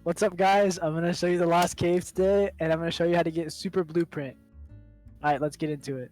What's up, guys? I'm gonna show you the Lost Cave today, and I'm gonna show you how to get Super Blueprint. Alright, let's get into it.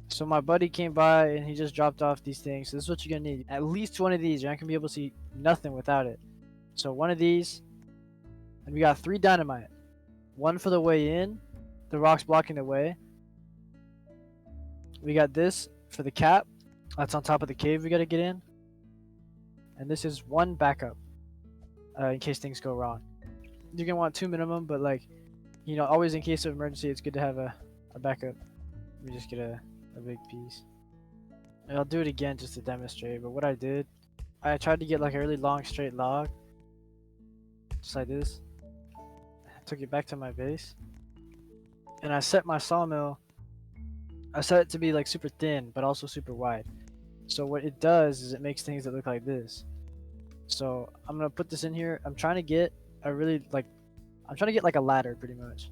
So my buddy came by and he just dropped off these things. So this is what you're gonna need. At least one of these. You're not gonna be able to see nothing without it. So one of these, and we got 3 dynamite. One for the way in, the rocks blocking the way. We got this for the cap. That's on top of the cave we gotta get in. And this is 1 backup, in case things go wrong. You're gonna want 2 minimum, but like, you know, always in case of emergency, it's good to have a backup. Let me just get a big piece. And I'll do it again just to demonstrate, but what I did, I tried to get like a really long straight log, just like this. I took it back to my base, and I set my sawmill, I set it to be like super thin, but also super wide. So what it does is it makes things that look like this. So I'm gonna put this in here. I'm trying to get a really like, I'm trying to get like a ladder pretty much.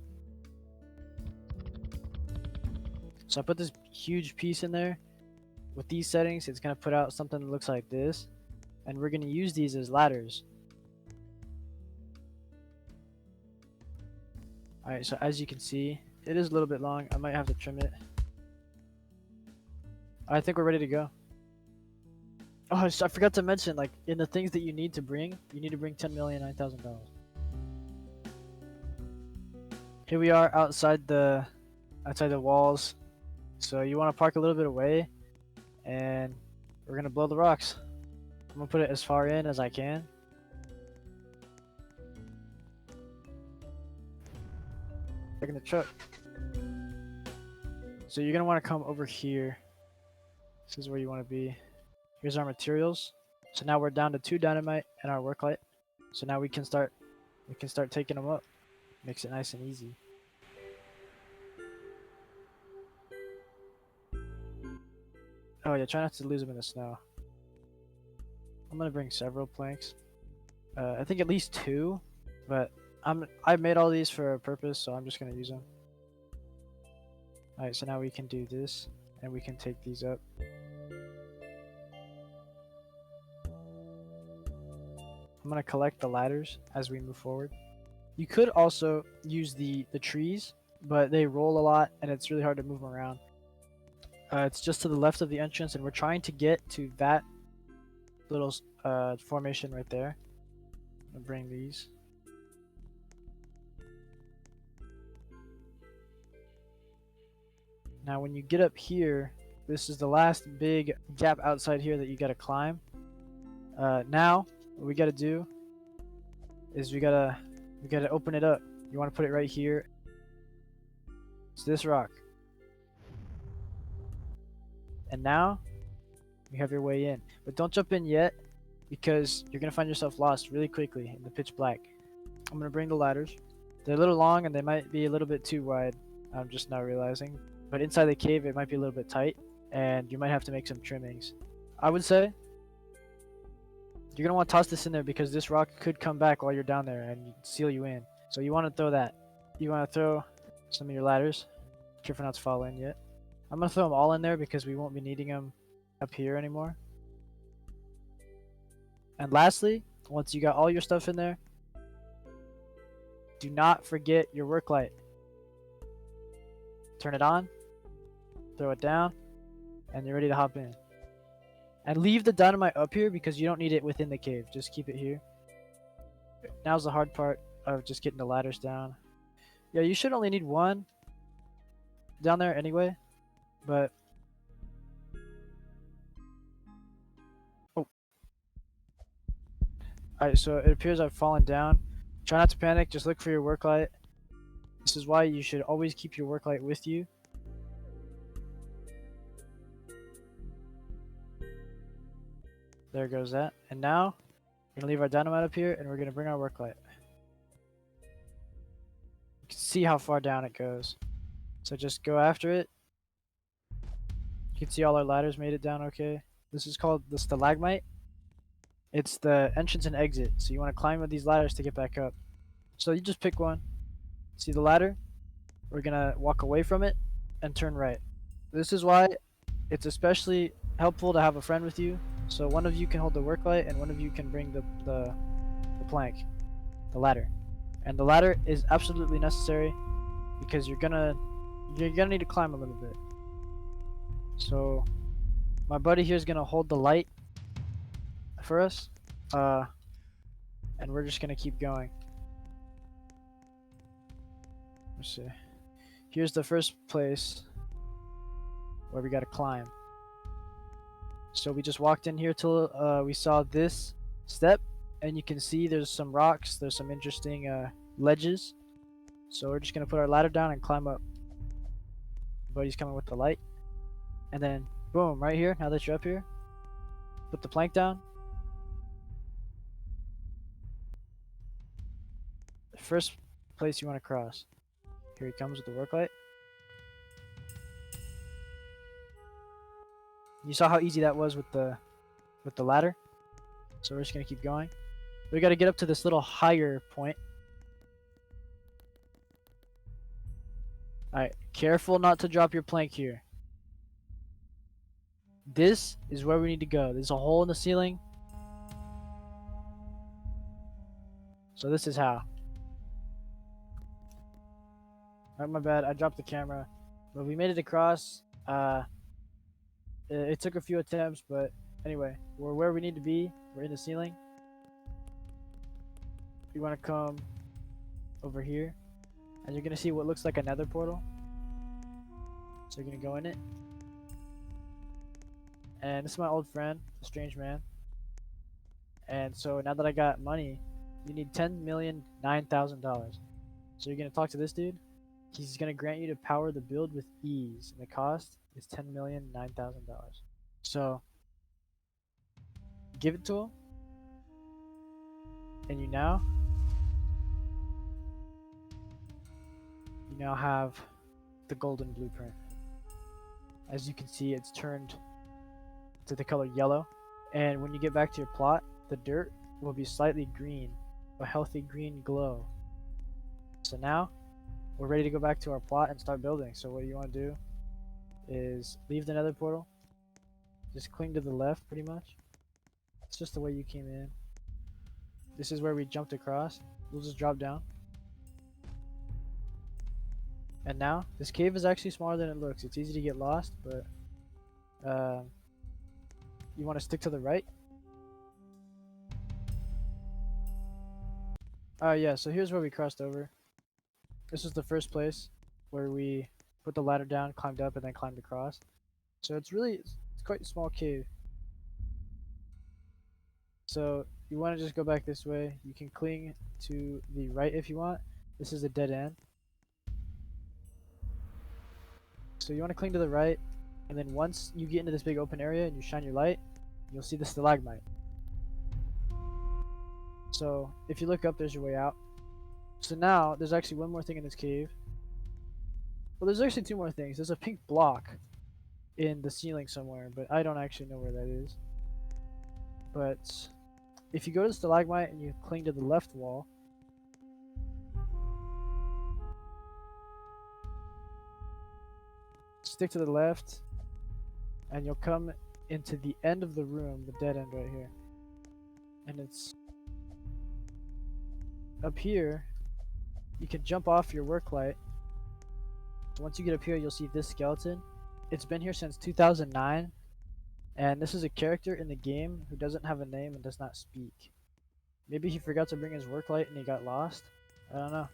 So I put this huge piece in there. With these settings, it's gonna put out something that looks like this, and we're gonna use these as ladders. Alright, so as you can see, it is a little bit long. I might have to trim it. I think we're ready to go. Oh, I forgot to mention, like, in the things that you need to bring, you need to bring $10,009,000. Here we are outside the walls. So you want to park a little bit away, and we're gonna blow the rocks. I'm gonna put it as far in as I can. Look in the truck. So you're gonna want to come over here. This is where you want to be. Here's our materials. So now we're down to 2 dynamite and our work light. So now we can start taking them up. Makes it nice and easy. Oh yeah, try not to lose them in the snow. I'm gonna bring several planks. I think at least 2, but I made all these for a purpose, so I'm just gonna use them. Alright, so now we can do this, and we can take these up. I'm gonna collect the ladders as we move forward. You could also use the trees, but they roll a lot, and it's really hard to move them around. It's just to the left of the entrance, and we're trying to get to that little formation right there. I'm gonna bring these. Now when you get up here, this is the last big gap outside here that you gotta climb. Now what we gotta do is we gotta open it up. You want to put it right here. It's this rock. And now you have your way in, but don't jump in yet, because you're gonna find yourself lost really quickly in the pitch black. I'm gonna bring the ladders. They're a little long and they might be a little bit too wide. I'm just now realizing. But inside the cave it might be a little bit tight, and you might have to make some trimmings. I would say you're gonna want to toss this in there, because this rock could come back while you're down there and seal you in. So you want to throw that. You want to throw some of your ladders. Careful not to fall in yet. I'm gonna throw them all in there because we won't be needing them up here anymore. And lastly, once you got all your stuff in there, do not forget your work light. Turn it on, throw it down, and you're ready to hop in. And leave the dynamite up here because you don't need it within the cave. Just keep it here. Now's the hard part of just getting the ladders down. Yeah, you should only need 1 down there anyway, but oh. Alright, so it appears I've fallen down. Try not to panic, just look for your work light. This is why you should always keep your work light with you. There goes that. And now we're gonna leave our dynamite up here, and we're gonna bring our work light. You can see how far down it goes. So just go after it. You can see all our ladders made it down okay. This is called the stalagmite. It's the entrance and exit. So you want to climb with these ladders to get back up. So you just pick one. See the ladder? We're gonna walk away from it and turn right. This is why it's especially helpful to have a friend with you, So one of you can hold the work light, and one of you can bring the plank, the ladder. And the ladder is absolutely necessary because you're gonna need to climb a little bit. So my buddy here is gonna hold the light for us, and we're just gonna keep going. Let's see. Here's the first place where we gotta climb. So we just walked in here till we saw this step, and you can see there's some rocks, there's some interesting ledges. So we're just gonna put our ladder down and climb up. Buddy's coming with the light, and then boom, right here. Now that you're up here, put the plank down. The first place you want to cross. Here he comes with the work light. You saw how easy that was with the ladder. So we're just gonna keep going. We gotta get up to this little higher point. Alright, careful not to drop your plank here. This is where we need to go. There's a hole in the ceiling. So this is how. Alright, my bad. I dropped the camera. But we made it across. It took a few attempts, but anyway, we're where we need to be. We're in the ceiling. You want to come over here, and you're gonna see what looks like another portal. So you're gonna go in it. And this is my old friend, the strange man. And so now that I got money, you need $10,009,000. So you're gonna talk to this dude. He's gonna grant you to power the build with ease, and the cost is $10,009,000. So give it to him, and you now have the golden blueprint. As you can see, it's turned to the color yellow, and when you get back to your plot, the dirt will be slightly green, a healthy green glow. So now we're ready to go back to our plot and start building. So what you want to do is leave the nether portal, just cling to the left pretty much. It's just the way you came in. This is where we jumped across. We'll just drop down. And now this cave is actually smaller than it looks. It's easy to get lost, but you want to stick to the right. Yeah, so here's where we crossed over. This was the first place where we put the ladder down, climbed up, and then climbed across. So it's quite a small cave. So you want to just go back this way. You can cling to the right if you want. This is a dead end. So you want to cling to the right, and then once you get into this big open area and you shine your light, you'll see the stalagmite. So if you look up, there's your way out. So now there's actually one more thing in this cave. Well, there's actually two more things. There's a pink block in the ceiling somewhere, but I don't actually know where that is. But if you go to the stalagmite and you cling to the left wall, stick to the left, and you'll come into the end of the room, the dead end right here. And it's up here. You can jump off your work light. Once you get up here, you'll see this skeleton. It's been here since 2009, and this is a character in the game who doesn't have a name and does not speak. Maybe he forgot to bring his work light and he got lost. I don't know.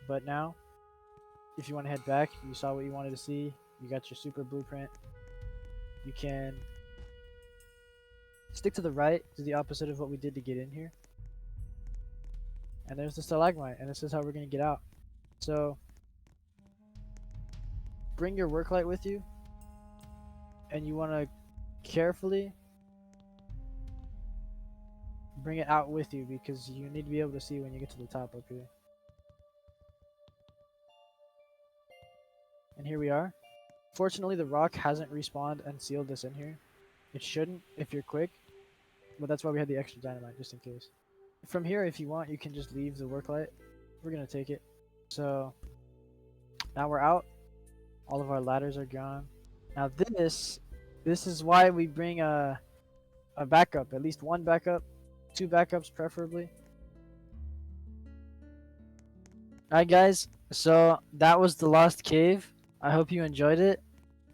But now, if you want to head back, you saw what you wanted to see. You got your super blueprint. You can stick to the right, do the opposite of what we did to get in here. And there's the stalagmite, and this is how we're going to get out. So bring your work light with you, and you want to carefully bring it out with you because you need to be able to see when you get to the top up here. And here we are. Fortunately, the rock hasn't respawned and sealed this in here. It shouldn't if you're quick, but that's why we had the extra dynamite, just in case. From here, if you want, you can just leave the work light. We're gonna take it. So now we're out. All of our ladders are gone. Now this is why we bring a backup, at least one backup, 2 backups preferably. Alright guys, so that was the Lost Cave. I hope you enjoyed it,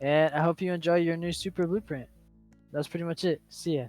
and I hope you enjoy your new super blueprint. That's pretty much it. See ya.